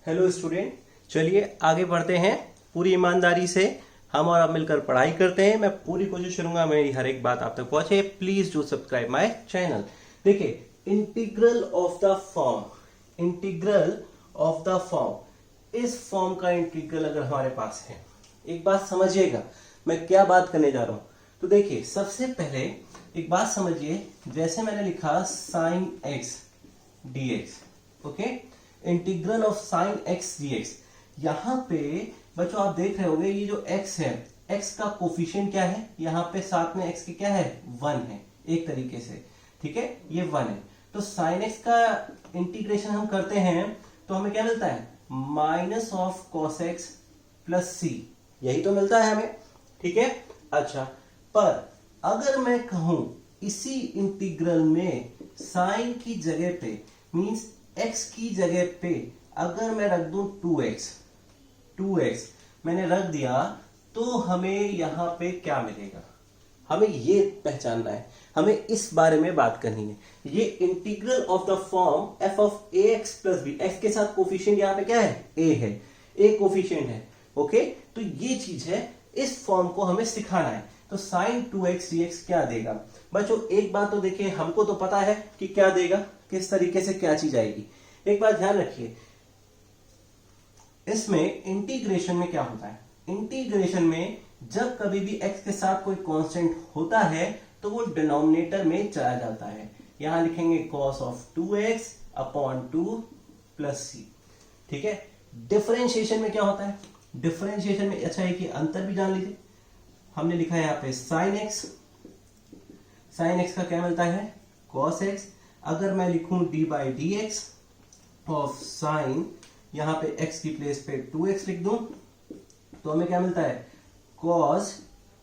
Hello student, चलिए आगे बढ़ते हैं। पूरी ईमानदारी से हम और आप मिलकर पढ़ाई करते हैं। मैं पूरी कोशिश करूंगा मेरी हर एक बात आप तक पहुंचे। Please do subscribe my channel. देखिए, integral of the form, integral of the form, इस फॉर्म का इंटीग्रल अगर हमारे पास है, एक बात समझिएगा मैं क्या बात करने जा रहा हूं। तो देखिए, सबसे पहले एक बात समझिए, जैसे मैंने लिखा sine x dx, okay, integral of sine x dx। यहां पे बच्चों आप देख रहे होंगे, ये जो x है, x का कोफिशिएंट क्या है, यहां पे साथ में x के क्या है, 1 है, एक तरीके से, ठीक है, ये 1 है। तो साइन x का इंटीग्रेशन हम करते हैं तो हमें क्या मिलता है, minus of cos x plus C, यही तो मिलता है हमें, ठीक है। अच्छा, पर अगर मैं कहूं इसी इंटीग्रल में साइन की जगह पे, मींस x की जगह पे अगर मैं रख दूं 2x मैंने रख दिया, तो हमें यहां पे क्या मिलेगा, हमें ये पहचानना है, हमें इस बारे में बात करनी है। ये integral of the form f of ax plus b, x के साथ कोफिशिएंट यहां पे क्या है, a है, a कोफिशिएंट है, ओके। तो ये चीज है, इस फॉर्म को हमें सिखाना है। तो साइन 2x dx क्या देगा बच्चों, एक बात तो देखिए, हमको तो पता है कि क्या देगा, किस तरीके से क्या चीज आएगी। एक बात ध्यान रखिए, इसमें इंटीग्रेशन में क्या होता है, इंटीग्रेशन में जब कभी भी x के साथ कोई कांस्टेंट होता है तो वो डिनोमिनेटर में चला जाता है। यहां लिखेंगे cos of 2x upon 2 plus C, ठीक है। डिफरेंशिएशन में क्या होता है, डिफरेंशिएशन में अच्छा है कि अंतर भी जान लीजिए, हमने लिखा है यहां पे साइन एक्स का क्या मिलता है, cos x। अगर मैं लिखूं d by d x of sine, यहां पे x की प्लेस पे 2x लिख दूं, तो हमें क्या मिलता है, cos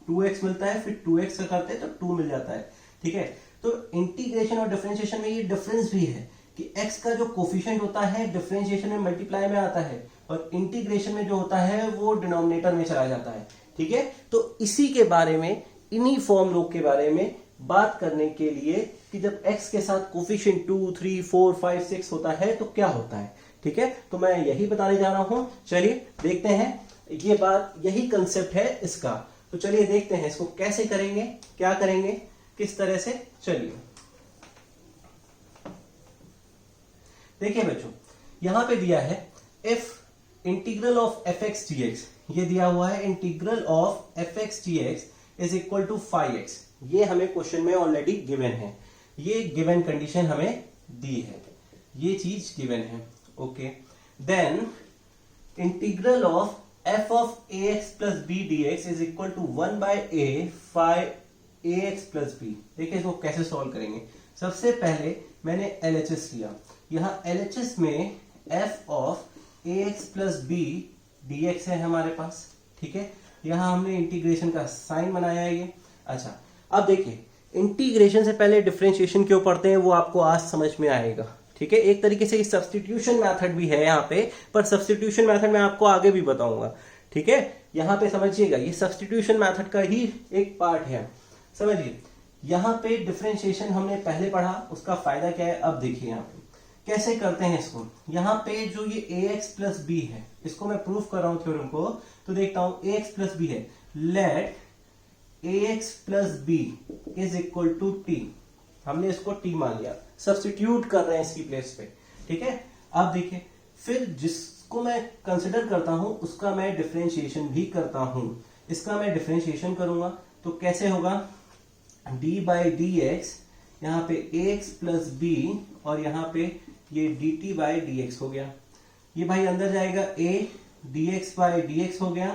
2x मिलता है, फिर 2x का करते हैं तो 2 मिल जाता है, ठीक है। तो इंटीग्रेशन और डिफरेंशिएशन में ये डिफरेंस भी है कि x का जो कोफिशिएंट होता है डिफरेंशिएशन में मल्टीप्लाई में आता है, और इंटीग्रेशन में जो होता है वो डिनोमिनेटर में चला जाता है, ठीक है। तो इसी के बारे में, इन्हीं फॉर्म लोग के बारे में बात करने के लिए कि जब x के साथ कोफिशिएंट 2, 3, 4, 5, 6 होता है तो क्या होता है, ठीक है। तो मैं यही बताने जा रहा हूं। चलिए देखते हैं, ये बात, यही कंसेप्ट है इसका। तो चलिए देखते हैं इसको कैसे करेंगे, क्या करेंगे, किस तरह से। चलिए देखिए बच्चों, यहां पे दिया है f integral of fx dx, ये दिया हुआ है integral of fx dx is equal to 5x। ये हमें क्वेश्चन में ऑलरेडी गिवन है, ये गिवन कंडीशन हमें दी है, ये चीज गिवन है, okay. Then integral of f of ax plus b dx is equal to 1 by a 5ax plus b। देखिए इसको कैसे सॉल्व करेंगे। सबसे पहले मैंने LHS लिया, यहां LHS में f of ax plus b dx है हमारे पास, ठीक है। यहां हमने इंटीग्रेशन का साइन बनाया है ये। अच्छा, अब देखिए, इंटीग्रेशन से पहले डिफरेंशिएशन क्यों पढ़ते हैं वो आपको आज समझ में आएगा, ठीक है। एक तरीके से सब्स्टिट्यूशन मेथड भी है यहाँ पे, पर सब्स्टिट्यूशन मेथड मैं आपको आगे भी बताऊंगा, ठीक है। यहाँ पे समझिएगा, ये सब्स्टिट्यूशन मेथड का ही एक पार्ट है, समझिए। यहाँ पे डिफरेंशिएशन हमने पहले पढ़ा, उसका फायदा क्या है, अब देखिए यहाँ पे कैसे करते हैं इसको। यहाँ पे जो ये ax प्लस बी है, इसको मैं प्रूफ कर रहा हूं थ्योरम को, तो देखता हूं ax प्लस बी है, let ax plus b is equal to t, हमने इसको t मान लिया, सब्स्टिट्यूट कर रहे हैं इसकी प्लेस पे, ठीक है। अब देखिए, फिर जिसको मैं कंसिडर करता हूं उसका मैं डिफरेंशिएशन भी करता हूं। इसका मैं डिफरेंशिएशन करूंगा तो कैसे होगा, d बाई डी एक्स, यहाँ पे ax प्लस बी, और यहाँ पे ये dt बाई डी एक्स हो गया, ये भाई अंदर जाएगा a dx by d x हो गया,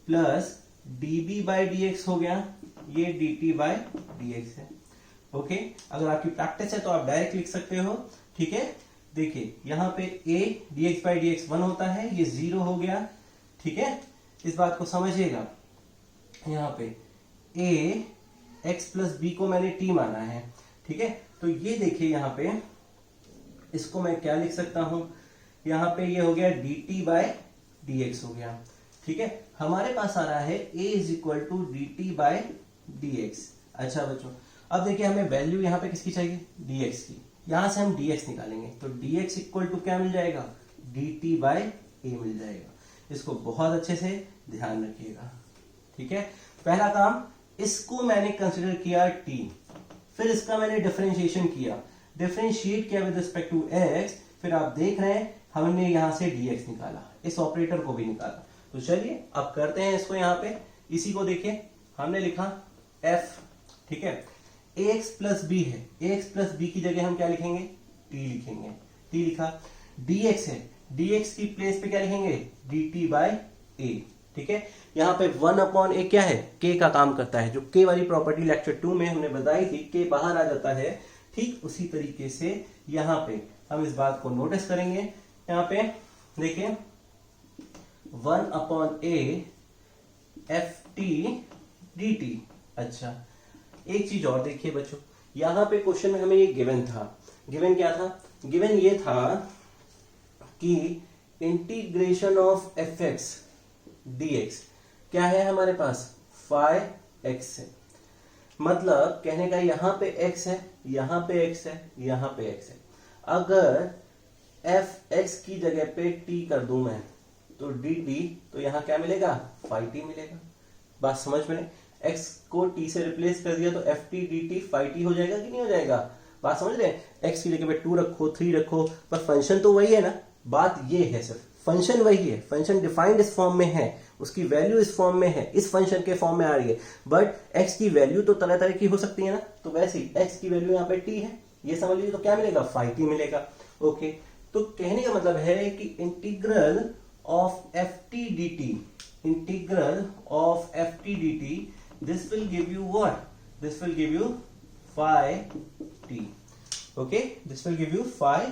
plus db by d x हो गया, ये dt बाई डी एक्स है, ओके। अगर आपकी प्रैक्टिस है तो आप डायरेक्ट लिख सकते हो, ठीक है। देखिए यहाँ पे a dx by d x 1 होता है, ये 0 हो गया, ठीक है। इस बात को समझिएगा, यहाँ पे a x प्लस बी को मैंने t माना है, ठीक है। तो ये देखिए यहाँ पे, इसको मैं क्या लिख सकता हूं, यहाँ पे ये हो गया dt बाई डी एक्स हो गया, ठीक है। हमारे पास आ रहा है a is equal to dt by d x. अच्छा बच्चों, अब देखिए हमें वैल्यू यहाँ पे किसकी चाहिए, dx की, यहां से हम dx निकालेंगे, तो dx इक्वल टू क्या मिल जाएगा, dt बाय ए मिल जाएगा। इसको बहुत अच्छे से ध्यान रखिएगा, ठीक है। पहला काम, इसको मैंने कंसिडर किया t, फिर इसका मैंने डिफरेंशिएशन किया, डिफरेंशिएट किया विद रिस्पेक्ट टू x, फिर आप देख रहे हैं हमने यहां से dx निकाला, इस ऑपरेटर को भी निकाला। तो चलिए अब करते हैं इसको। यहां पे इसी को देखिए, हमने लिखा f, ठीक है, ax प्लस b है, ax प्लस b की जगह हम क्या लिखेंगे, t लिखेंगे, t लिखा। dx है, dx की प्लेस पे क्या लिखेंगे, dt बाय a, ठीक है। यहाँ पे 1/a क्या है, k का काम करता है, जो k वाली प्रॉपर्टी लेक्चर 2 में हमने बताई थी, k बाहर आ जाता है, ठीक उसी तरीके से यहाँ पे हम इस बात को नोटिस करेंगे। यहाँ पे देखिए 1/a ft dt। अच्छा, एक चीज और देखिए बच्चों, यहां पे क्वेश्चन में हमें ये गिवन था, गिवन क्या था, गिवन ये था कि इंटीग्रेशन ऑफ fx dx क्या है हमारे पास, phi x है। मतलब कहने का यहां पे x है, यहां पे x है, यहां पे x है। अगर fx की जगह पे t कर दूं मैं तो dt, तो यहां क्या मिलेगा, phi t मिलेगा। बात समझ में, x को t से रिप्लेस कर दिया तो ft dt phi t हो जाएगा कि नहीं हो जाएगा। बात समझ रहे हैं, x की जगह पे 2 रखो 3 रखो, पर फंक्शन तो वही है ना। बात ये है, सिर्फ फंक्शन वही है, फंक्शन डिफाइंड इस फॉर्म में है, उसकी वैल्यू इस फॉर्म में है, इस फंक्शन के फॉर्म में आ रही है, बट x की वैल्यू तो तरह तरह की हो सकती है ना। तो वैसे ही x की वैल्यू यहाँ पे t है, ये समझ लीजिए, तो क्या मिलेगा, phi t मिलेगा। ओके, तो कहने का मतलब है कि integral of ft dt, integral of ft dt, this will give you what, this will give you phi t। Okay, this will give you phi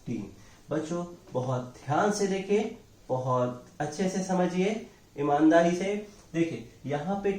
t। बच्चों बहुत ध्यान से देखिए, बहुत अच्छे से समझिए, ईमानदारी से देखिए। यहाँ पे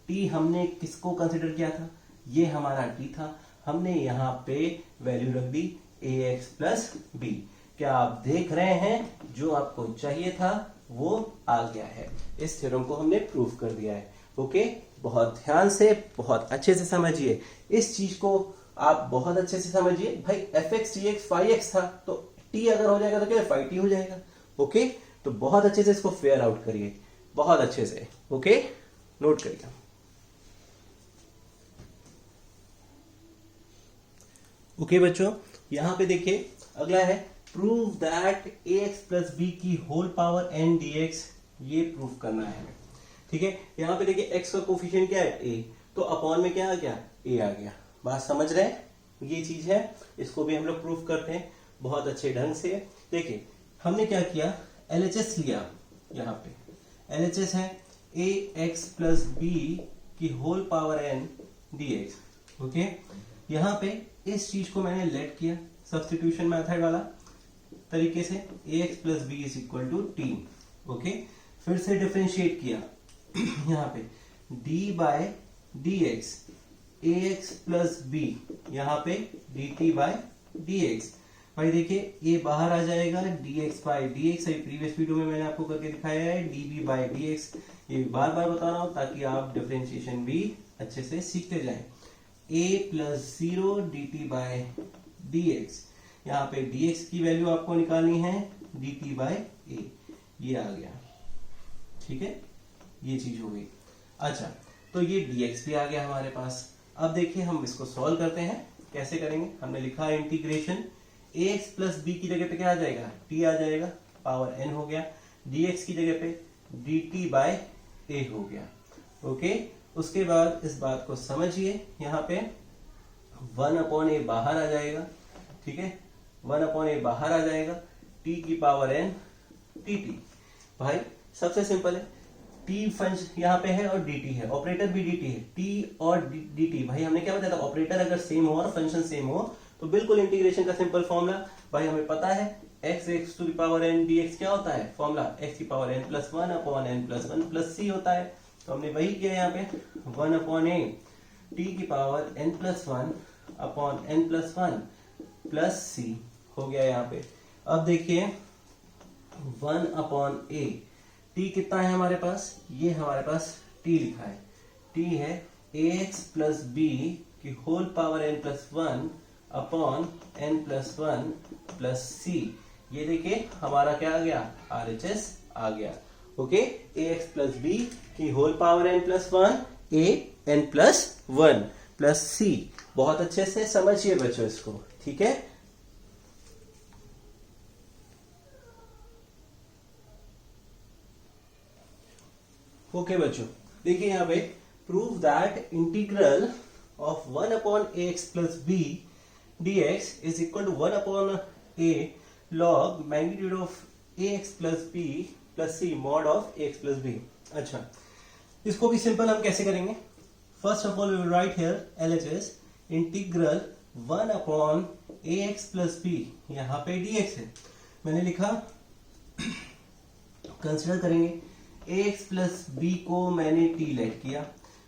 t हमने किसको कंसिडर किया था, ये हमारा t था, हमने यहाँ पे वैल्यू रख दी ax प्लस b। क्या आप देख रहे हैं, जो आपको चाहिए था वो आ गया है, इस थ्योरम को हमने प्रूव कर दिया है। ओके, बहुत ध्यान से, बहुत अच्छे से समझिए इस चीज को, आप बहुत अच्छे से समझिए। भाई fx dx phi x था, तो t अगर हो जाएगा तो क्या phi t हो जाएगा। ओके, तो बहुत अच्छे से इसको फेयर आउट करिए, बहुत अच्छे से। ओके, नोट करिए। ओके बच्चों, यहां पे देखिए अगला है prove that ax plus b की होल पावर n dx, ये प्रूव करना है, ठीक है। यहां पे देखिए x का कोफिशिएंट क्या है, a, तो अपॉन में क्या आ गया, a आ गया। बात समझ रहे हैं, ये चीज है, इसको भी हम लोग प्रूव करते हैं बहुत अच्छे ढंग से। देखिए हमने क्या किया, LHS लिया, यहाँ पे LHS है ax प्लस b की होल पावर n dx। ओके, यहाँ पे इस चीज को मैंने लेट किया सब्स्टिट्यूशन मेथड वाला तरीके से, ax plus b is equal to t. Okay, फिर से डिफरेंशिएट किया, यहाँ पे d by d x, ax plus b, यहाँ पे dt बाय dx। भाई देखिए ये बाहर आ जाएगा, dx by dx, previous video में मैंने आपको करके दिखाया है, db बाय dx। ये बार बार बता रहा हूं ताकि आप डिफरेंशिएशन भी अच्छे से सीखते जाएं। a plus 0 dt by dx, यहाँ पे dx की वैल्यू आपको निकालनी है dt बाय a, ये आ गया, ठीक है, ये चीज हो गई। अच्छा, तो ये dx भी आ गया हमारे पास। अब देखिए हम इसको सॉल्व करते हैं, कैसे करेंगे। हमने लिखा है इंटीग्रेशन, ax प्लस b की जगह पे क्या आ जाएगा, t आ जाएगा, पावर n हो गया, dx की जगह पे dt बाय a हो गया। ओके, उसके बाद इस बात को समझिए, यहाँ पे 1/a बाहर आ जाएगा, ठीक है, 1/a बाहर आ जाएगा, t की पावर n dt। भाई सबसे सिंपल है, t फंक्शन यहाँ पे है और dt है, ऑपरेटर भी dt है, t और dt। भाई हमने क्या बताया था, ऑपरेटर अगर सेम हो और फंक्शन सेम हो तो बिल्कुल इंटीग्रेशन का सिंपल फॉर्मूला, भाई हमें पता है x to the power n dx क्या होता है, फॉर्मूला x की पावर n plus 1/n plus 1 plus c होता है। तो हमने वही किया यहाँ पे, 1/a t की पावर n plus 1/n plus 1 plus c हो गया यहाँ पे। अब देखिए 1/a, t कितना है हमारे पास, ये हमारे पास t लिखा है, t है ax प्लस b की whole power n plus 1/n plus 1 plus c, ये देखिए हमारा क्या आ गया, RHS आ गया। ओके, ax प्लस बी की whole power n plus 1 a n plus 1 plus c। बहुत अच्छे से समझिए बच्चों इसको, ठीक है। ओके बच्चों, देखिए यहाँ पे prove that integral of 1 upon a x plus b d x is equal to 1 upon a log magnitude of a x plus b plus c mod of a x plus b. अच्छा, इसको भी simple हम कैसे करेंगे? First of all we will write here LHS integral 1 upon a x plus b, यहाँ पे dx है, मैंने लिखा। कंसिडर करेंगे ए एक्स प्लस बी को मैंने t लेट किया,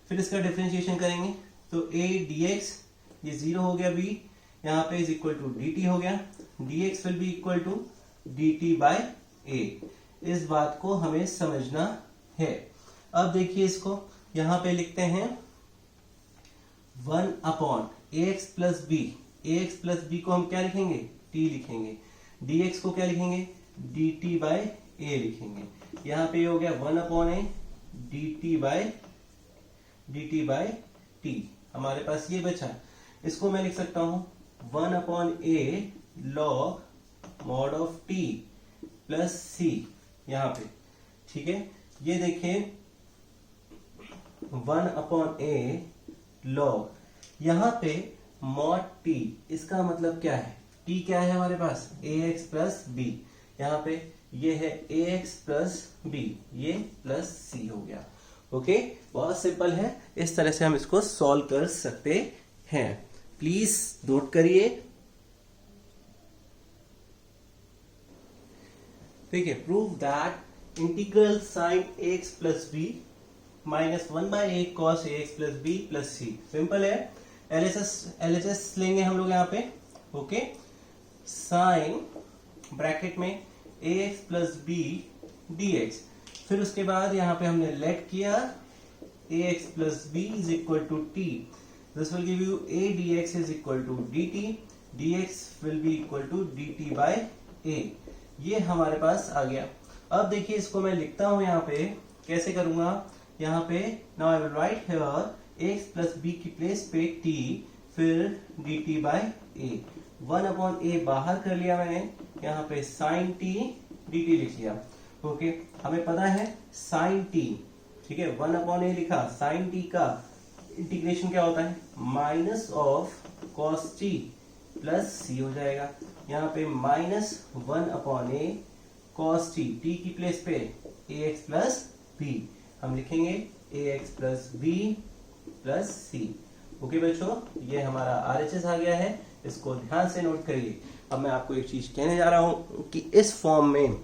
फिर इसका डिफरेंशिएशन करेंगे तो a dx ये 0 हो गया, b यहाँ पे इज इक्वल टू dt हो गया, dx will be equal to dt by a। इस बात को हमें समझना है। अब देखिए इसको यहां पे लिखते हैं 1 upon a x plus B. A x plus B को हम क्या लिखेंगे? t लिखेंगे। dx को क्या लिखेंगे? dt बाय a लिखेंगे। यहां पे हो गया 1 अपॉन ए dt बाय t। हमारे पास ये बचा, इसको मैं लिख सकता हूं 1 upon a log mod of t plus c यहां पे, ठीक है। ये देखिए 1 अपॉन ए लॉग, यहां पे मॉड t, इसका मतलब क्या है? t क्या है हमारे पास? ax प्लस बी, यहाँ पे ये है ax प्लस बी, ये प्लस c हो गया। ओके, बहुत सिंपल है, इस तरह से हम इसको सॉल्व कर सकते हैं। प्लीज नोट करिए। ठीक है, prove that integral sine ax plus b minus 1 by a cos ax plus b plus c. Simple है, LHS लेंगे हम लोग यहाँ पे। ओके, साइन ब्रैकेट में ax प्लस बी dx, फिर उसके बाद यहाँ पे हमने लेट किया ax plus b is equal to t। This will give you a dx is equal to dt, dx will be equal to dt by a। ये हमारे पास आ गया। अब देखिए इसको मैं लिखता हूं यहाँ पे, कैसे करूंगा? यहाँ पे now I will write here x plus b की प्लेस पे t, फिर dt by a। 1 upon a बाहर कर लिया मैंने, यहाँ पे साइन t dt लिख लिया। ओके, हमें पता है साइन t, ठीक है, 1 अपॉन a लिखा, साइन t का इंटीग्रेशन क्या होता है? Minus of cos t plus c हो जाएगा। यहाँ पे माइनस 1 अपॉन ए कॉस t, t की प्लेस पे ax प्लस b, हम लिखेंगे ax plus b plus c। Okay बच्चों, ये हमारा RHS आ गया है, इसको ध्यान से नोट करिए। अब मैं आपको एक चीज कहने जा रहा हूं कि इस फॉर्म में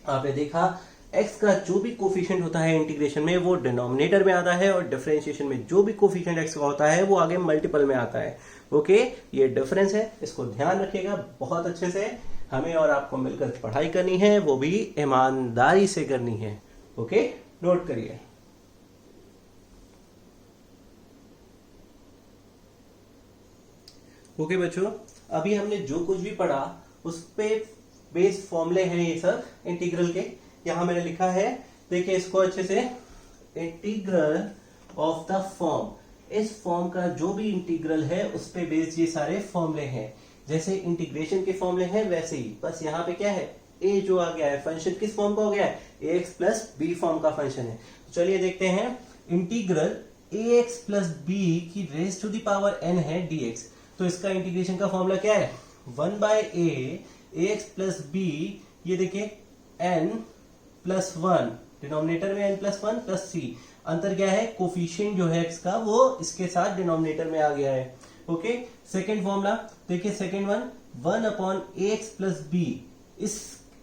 आपने देखा x का जो भी कोफिशिएंट होता है इंटीग्रेशन में वो डिनोमिनेटर में आता है, और डिफरेंशिएशन में जो भी कोफिशिएंट x का होता है वो आगे मल्टीपल में आता है। ओके, ये डिफरेंस है, इसको ध्यान रखिएगा बहुत अच्छे से। हमें और आपको मिलकर पढ़ाई करनी है, वो भी ईमानदारी से करनी है। ओके, नोट करिए। ओके बच्चों, अभी हमने जो कुछ भी पढ़ा उस पे बेस फॉर्मूले हैं ये सब इंटीग्रल के। यहां मैंने लिखा है, देखिए इसको अच्छे से, इंटीग्रल ऑफ द फॉर्म। इस फॉर्म का जो भी इंटीग्रल है उस पे बेस्ड ये सारे फॉर्मूले हैं। जैसे इंटीग्रेशन के फॉर्मूले हैं वैसे ही, बस यहाँ पे क्या है, a जो आ गया है, फंक्शन किस फॉर्म का हो गया है? ax प्लस b फॉर्म का फंक्शन है। तो चलिए देखते हैं, इंटीग्रल ax प्लस b की raise to the power n है dx। तो इसका इंटीग्रेशन का फॉर्मूला क्या है? 1 by a ax plus b, ये देखिए n प्लस 1, डिनोमिनेटर में n प्लस 1 प्लस c। अंतर क्या है? कोफिशिएंट जो है x का वो इसके साथ डिनोमिनेटर में आ गया है। ओके, सेकेंड फॉर्मूला देखिए, second one 1 upon ax plus b।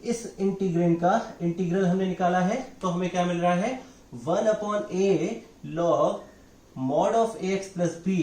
इस इंटीग्रेंड का इंटीग्रल हमने निकाला है, तो हमें क्या मिल रहा है? 1 upon a log mod of ax plus b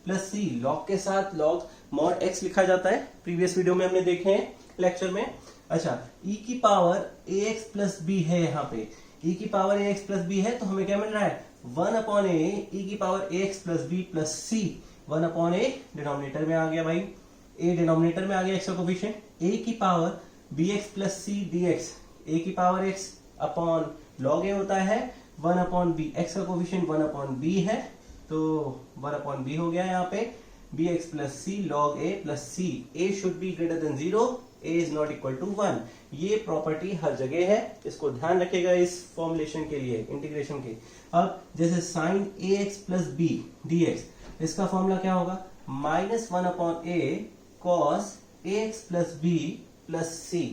plus c। Log के साथ लॉग मॉड x लिखा जाता है, प्रीवियस वीडियो में हमने देखे हैं लेक्चर में। अच्छा, e की पावर ax प्लस b है, यहाँ पे e की पावर ax प्लस b है, तो हमें क्या मिल रहा है? 1 अपॉन a e की power ax plus b plus c। 1 upon a denominator में आ गया भाई, a डिनोमिनेटर में आ गया x का कोफिशिएंट, a की पावर bx plus c dx a की पावर x अपॉन log a होता है 1 अपॉन b, x का कोफिशिएंट 1 अपॉन b है तो 1 अपॉन b हो गया यहाँ पे bx plus c log a plus c, a should be greater than 0, a इज नॉट इक्वल टू 1। ये प्रॉपर्टी हर जगह है, इसको ध्यान रखेगा इस फॉर्मुलेशन के लिए, इंटीग्रेशन के। अब जैसे sine ax plus b dx, इसका फॉर्मूला क्या होगा, minus 1 upon a cos ax plus b plus c।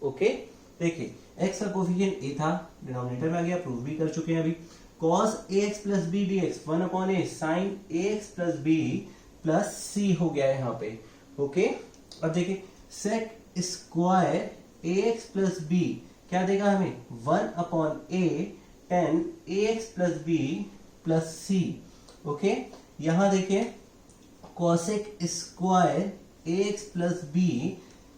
Okay, देखिए x का कोफिशिएंट a था, डिनोमिनेटर में आ गया, प्रूव भी कर चुके हैं अभी। cos ax plus b dx 1 upon a sine ax plus b plus c हो गया है यहाँ पे। ओके, अब देखिए sec square ax plus b क्या देगा हमें, 1 upon a tan ax plus b plus c। Okay, यहां देखिए cosec square ax plus b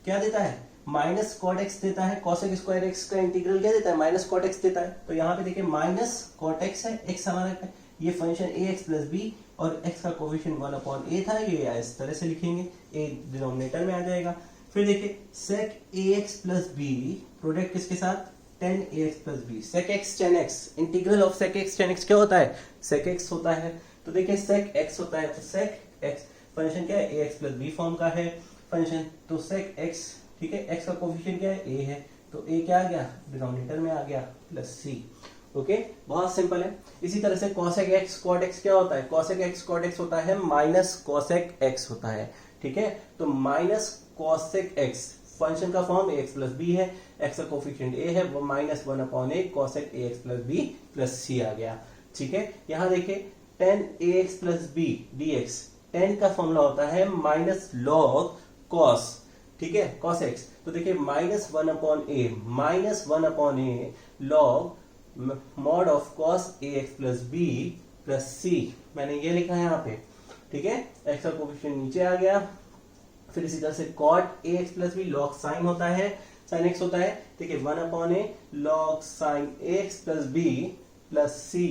क्या देता है, माइनस कॉट एक्स देता है। cosec स्क्वायर एक्स का इंटीग्रल क्या देता है, माइनस कॉट एक्स देता है। तो यहाँ पे देखिए माइनस कॉट एक्स है, एक्स हमारा है, ये फंक्शन ax प्लस b और x का कोफिशिएंट 1 अपॉन a था, ये इस तरह से लिखेंगे, a डिनोमिनेटर में आ जाएगा। फिर देखिए sec ax plus b product किसके साथ, tan ax plus b, sec x tan x, integral of sec x tan x क्या होता है, sec x होता है। तो देखिए sec x होता है, तो sec x फंक्शन क्या है, ax प्लस b फॉर्म का है फंक्शन, तो sec x, ठीक है, x का कोफिशिएंट क्या है, a है, तो a क्या आ गया, डिनोमिनेटर में आ गया, प्लस c। ओके, बहुत सिंपल है। इसी तरह से cosec x cot x क्या होता है, cosec x cot x होता है माइनस cosec x होता है, ठीक है। तो माइनस cosec x फंक्शन का फॉर्म ax प्लस b है, x का कोफिशिएंट a है, वो minus 1 upon a cosec ax plus b plus c आ गया, ठीक है। यहाँ देखिए tan ax plus b dx, tan का फॉर्मूला होता है माइनस log cos, ठीक है, cos x। तो देखिए minus 1 upon a, minus 1 upon a log mod of cos ax plus b plus c, मैंने ये लिखा है यहाँ पे, ठीक है। x का कोफिशिएंट नीचे आ गया। फिर इसी तरह से cot ax plus b log sine होता है, साइन x होता है, देखिए 1 upon a log sine ax plus b plus c,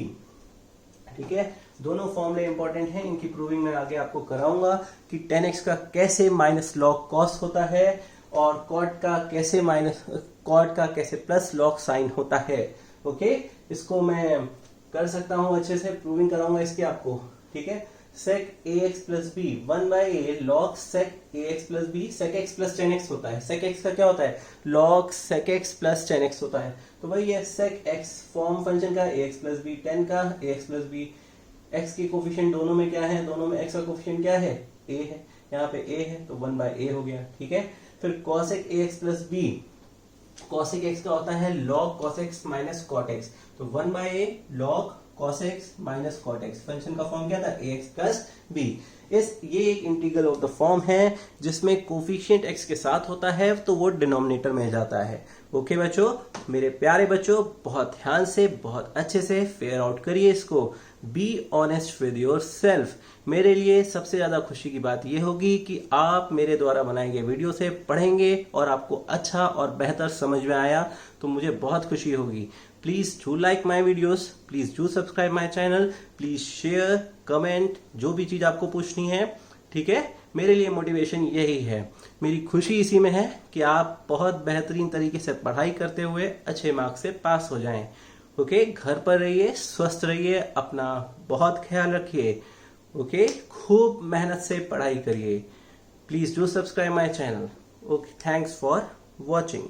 ठीक है। दोनों फॉर्मूले इंपॉर्टेंट हैं, इनकी प्रूविंग मैं आगे आपको कराऊंगा कि tan x का कैसे माइनस log cos होता है और cot का कैसे प्लस log साइन होता है। ओके, इसको मैं कर सकता हूं अच्छे से, प्रूविंग कराऊंगा इसकी आपको, ठीक है। sec ax plus b 1 by a log sec ax plus b, sec x plus tan x होता है, sec x का क्या होता है, log sec x plus tan x होता है। तो वही है sec x फॉर्म फंक्शन का ax प्लस b, tan का ax प्लस b, x के कोफिशिएंट दोनों में क्या है, दोनों में x का कोफिशिएंट क्या है, a है, यहाँ पे a है तो 1 बाय a हो गया, ठीक है। फिर cosec ax plus b, cosec x का होता है log cos x minus cot x, तो 1 by a log cos x minus cot x, function का फॉर्म क्या था, ax प्लस b। ये एक इंटीग्रल ऑफ द फॉर्म है जिसमें कोफिशिएंट x के साथ होता है तो वो डिनोमिनेटर में जाता है। ओके बच्चों, मेरे प्यारे बच्चों, बहुत ध्यान से, बहुत अच्छे से फेयर आउट करिए इसको। Be honest with your self. मेरे लिए सबसे ज्यादा खुशी की बात यह होगी कि आप मेरे द्वारा बनाए गए वीडियो से पढ़ेंगे और आपको अच्छा और बेहतर समझ में आया तो मुझे बहुत खुशी होगी। Please do like my videos, please do subscribe my channel, please share, comment, जो भी चीज आपको पूछनी है, ठीक है। मेरे लिए मोटिवेशन यही है, मेरी खुशी इसी में है कि आप बहुत बेहतरीन तरीके से पढ़ाई करते हुए अच्छे मार्क्स से पास हो जाएं। ओके, घर पर रहिए, स्वस्थ रहिए, अपना बहुत ख्याल रखिए। ओके, खूब मेहनत से पढ़ाई करिए। Please do subscribe my channel. Okay, thanks for watching.